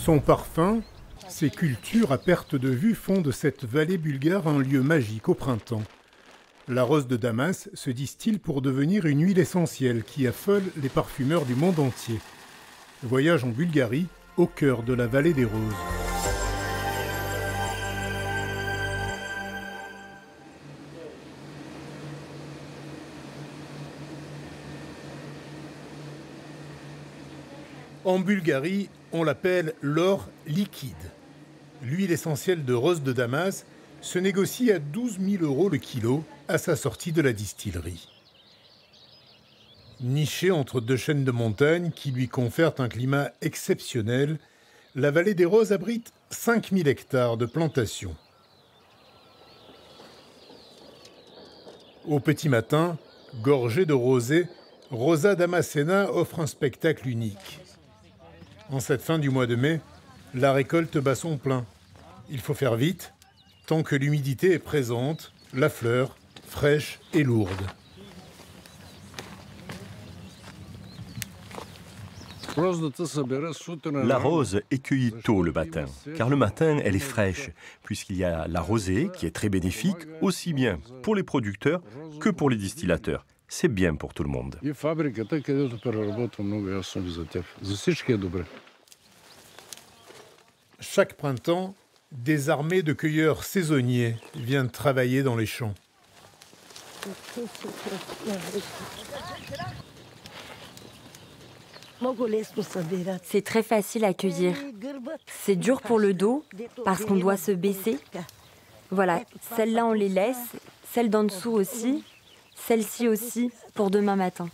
Son parfum, ses cultures à perte de vue font de cette vallée bulgare un lieu magique au printemps. La rose de Damas se distille pour devenir une huile essentielle qui affole les parfumeurs du monde entier. Voyage en Bulgarie, au cœur de la vallée des roses. En Bulgarie, on l'appelle l'or liquide. L'huile essentielle de rose de Damas se négocie à 12 000 € le kilo à sa sortie de la distillerie. Nichée entre deux chaînes de montagnes qui lui confèrent un climat exceptionnel, la vallée des Roses abrite 5000 hectares de plantations. Au petit matin, gorgée de rosée, Rosa Damascena offre un spectacle unique. En cette fin du mois de mai, la récolte bat son plein. Il faut faire vite, tant que l'humidité est présente, la fleur fraîche et lourde. La rose est cueillie tôt le matin, car le matin, elle est fraîche, puisqu'il y a la rosée qui est très bénéfique, aussi bien pour les producteurs que pour les distillateurs. C'est bien pour tout le monde. Chaque printemps, des armées de cueilleurs saisonniers viennent travailler dans les champs. C'est très facile à cueillir. C'est dur pour le dos parce qu'on doit se baisser. Voilà, celles-là on les laisse, celles d'en dessous aussi, celle-ci aussi pour demain matin.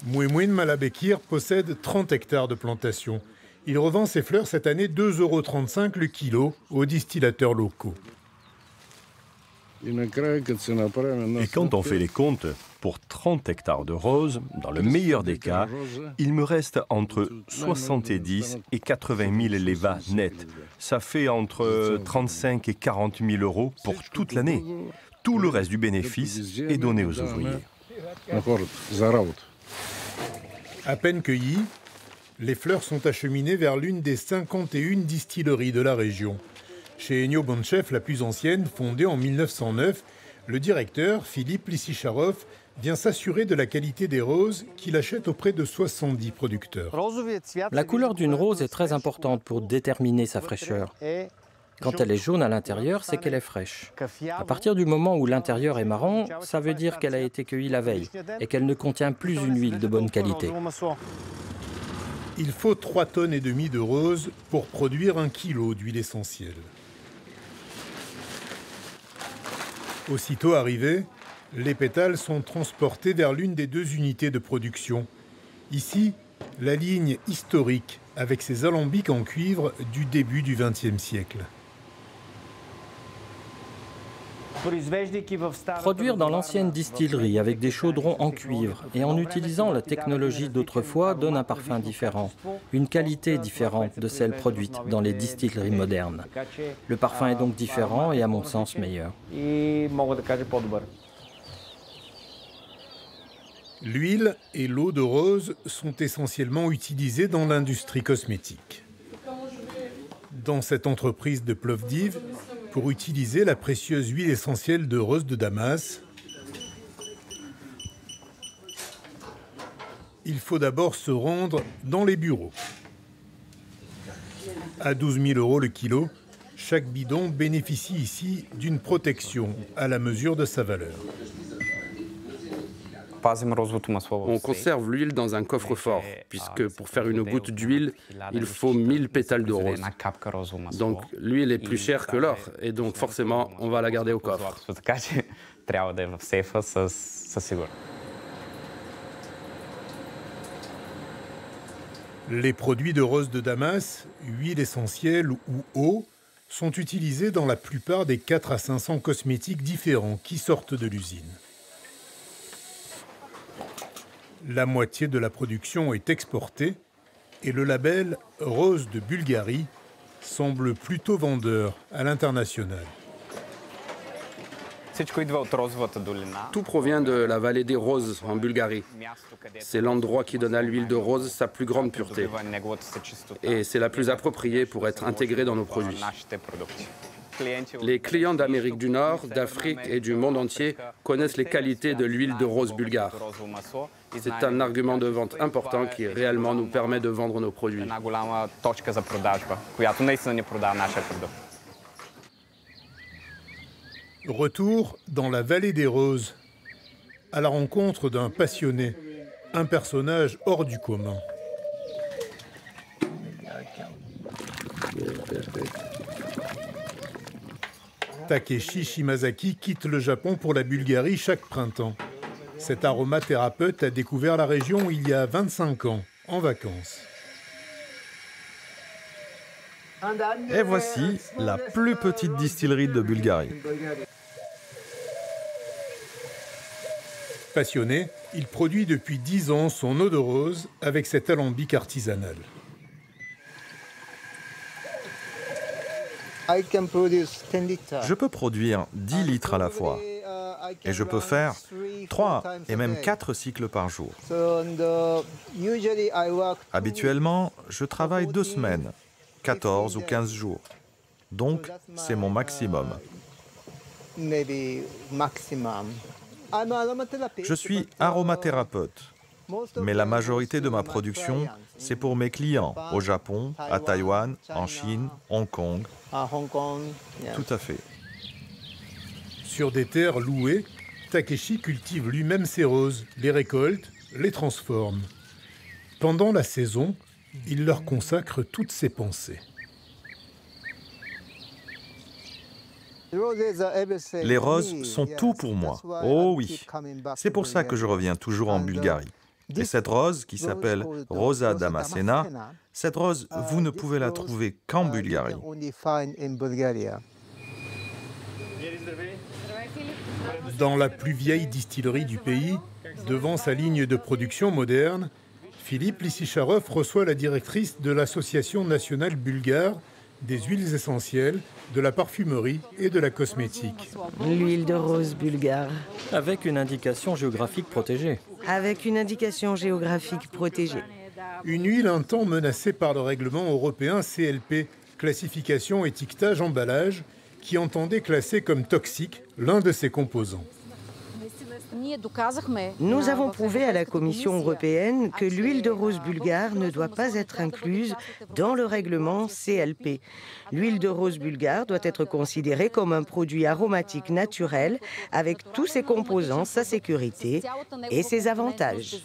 Mouemouine Malabekir possède 30 hectares de plantation. Il revend ses fleurs cette année 2,35 € le kilo aux distillateurs locaux. Et quand on fait les comptes, pour 30 hectares de roses, dans le meilleur des cas, il me reste entre 70 et 80 000 leva net. Ça fait entre 35 et 40 000 € pour toute l'année. Tout le reste du bénéfice est donné aux ouvriers. À peine cueillies, les fleurs sont acheminées vers l'une des 51 distilleries de la région. Chez Enyo Bonchev, la plus ancienne, fondée en 1909, le directeur, Philippe Lissicharov, vient s'assurer de la qualité des roses qu'il achète auprès de 70 producteurs. La couleur d'une rose est très importante pour déterminer sa fraîcheur. Quand elle est jaune à l'intérieur, c'est qu'elle est fraîche. À partir du moment où l'intérieur est marron, ça veut dire qu'elle a été cueillie la veille et qu'elle ne contient plus une huile de bonne qualité. Il faut 3,5 tonnes de roses pour produire 1 kilo d'huile essentielle. Aussitôt arrivés, les pétales sont transportés vers l'une des 2 unités de production. Ici, la ligne historique avec ses alambics en cuivre du début du XXe siècle. Produire dans l'ancienne distillerie avec des chaudrons en cuivre et en utilisant la technologie d'autrefois donne un parfum différent, une qualité différente de celle produite dans les distilleries modernes. Le parfum est donc différent et à mon sens meilleur. L'huile et l'eau de rose sont essentiellement utilisées dans l'industrie cosmétique. Dans cette entreprise de Plovdiv, pour utiliser la précieuse huile essentielle de rose de Damas, il faut d'abord se rendre dans les bureaux. À 12 000 € le kilo, chaque bidon bénéficie ici d'une protection à la mesure de sa valeur. On conserve l'huile dans un coffre-fort, puisque pour faire une goutte d'huile, il faut 1000 pétales de rose. Donc l'huile est plus chère que l'or, et donc forcément, on va la garder au coffre. Les produits de rose de Damas, huile essentielle ou eau, sont utilisés dans la plupart des 400 à 500 cosmétiques différents qui sortent de l'usine. La moitié de la production est exportée et le label Rose de Bulgarie semble plutôt vendeur à l'international. Tout provient de la vallée des Roses en Bulgarie. C'est l'endroit qui donne à l'huile de rose sa plus grande pureté. Et c'est la plus appropriée pour être intégrée dans nos produits. Les clients d'Amérique du Nord, d'Afrique et du monde entier connaissent les qualités de l'huile de rose bulgare. C'est un argument de vente important qui réellement nous permet de vendre nos produits. Retour dans la vallée des Roses, à la rencontre d'un passionné, un personnage hors du commun. Takeshi Shimazaki quitte le Japon pour la Bulgarie chaque printemps. Cet aromathérapeute a découvert la région il y a 25 ans, en vacances. Et voici la plus petite distillerie de Bulgarie. Passionné, il produit depuis 10 ans son eau de rose avec cet alambic artisanal. Je peux produire 10 litres à la fois. Et je peux faire 3 et même 4 cycles par jour. Habituellement, je travaille 2 semaines, 14 ou 15 jours. Donc, c'est mon maximum. Je suis aromathérapeute, mais la majorité de ma production, c'est pour mes clients au Japon, à Taïwan, en Chine, Hong Kong. Tout à fait. Sur des terres louées, Takeshi cultive lui-même ses roses, les récolte, les transforme. Pendant la saison, il leur consacre toutes ses pensées. Les roses sont tout pour moi. Oh oui. C'est pour ça que je reviens toujours en Bulgarie. Et cette rose, qui s'appelle Rosa Damascena, cette rose, vous ne pouvez la trouver qu'en Bulgarie. Dans la plus vieille distillerie du pays, devant sa ligne de production moderne, Philippe Lissicharov reçoit la directrice de l'Association nationale bulgare des huiles essentielles, de la parfumerie et de la cosmétique. L'huile de rose bulgare. Avec une indication géographique protégée. Avec une indication géographique protégée. Une huile un temps menacée par le règlement européen CLP, classification, étiquetage, emballage, qui entendait classer comme toxique l'un de ses composants. Nous avons prouvé à la Commission européenne que l'huile de rose bulgare ne doit pas être incluse dans le règlement CLP. L'huile de rose bulgare doit être considérée comme un produit aromatique naturel avec tous ses composants, sa sécurité et ses avantages.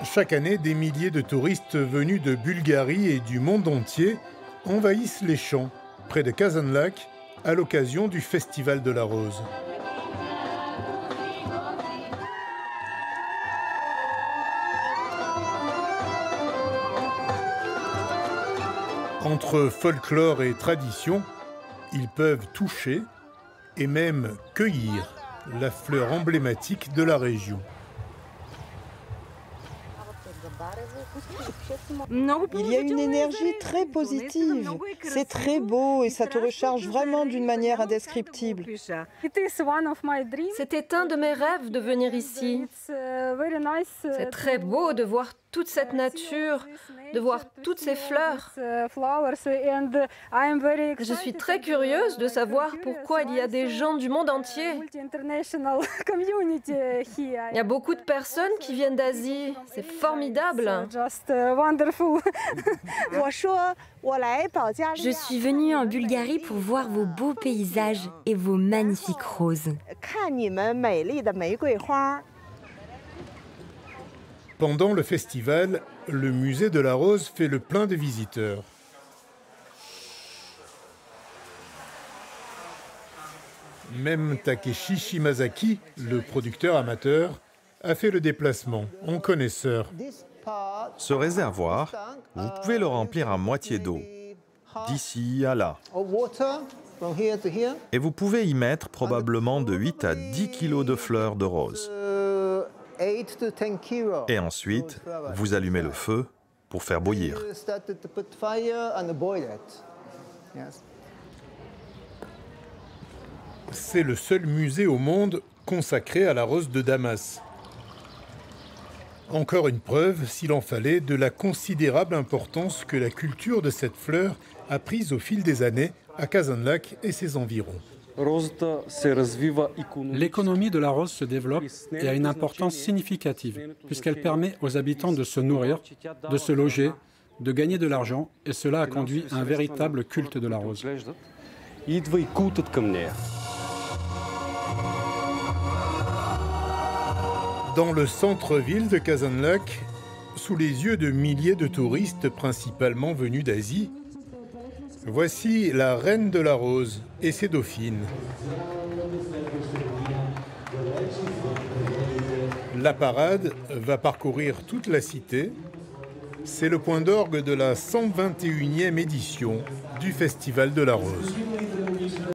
Chaque année, des milliers de touristes venus de Bulgarie et du monde entier envahissent les champs près de Kazanlak à l'occasion du Festival de la Rose. Entre folklore et tradition, ils peuvent toucher et même cueillir la fleur emblématique de la région. Il y a une énergie très positive. C'est très beau et ça te recharge vraiment d'une manière indescriptible. C'était un de mes rêves de venir ici. C'est très beau de voir toute cette nature, de voir toutes ces fleurs. Je suis très curieuse de savoir pourquoi il y a des gens du monde entier. Il y a beaucoup de personnes qui viennent d'Asie. C'est formidable. Je suis venue en Bulgarie pour voir vos beaux paysages et vos magnifiques roses. Pendant le festival, le musée de la Rose fait le plein de visiteurs. Même Takeshi Shimazaki, le producteur amateur, a fait le déplacement en connaisseur. Ce réservoir, vous pouvez le remplir à moitié d'eau, d'ici à là. Et vous pouvez y mettre probablement de 8 à 10 kilos de fleurs de rose. Et ensuite, vous allumez le feu pour faire bouillir. C'est le seul musée au monde consacré à la rose de Damas. Encore une preuve, s'il en fallait, de la considérable importance que la culture de cette fleur a prise au fil des années à Kazanlak et ses environs. L'économie de la rose se développe et a une importance significative, puisqu'elle permet aux habitants de se nourrir, de se loger, de gagner de l'argent, et cela a conduit à un véritable culte de la rose. Dans le centre-ville de Kazanlak, sous les yeux de milliers de touristes principalement venus d'Asie, voici la reine de la rose et ses dauphines. La parade va parcourir toute la cité. C'est le point d'orgue de la 121e édition du Festival de la Rose.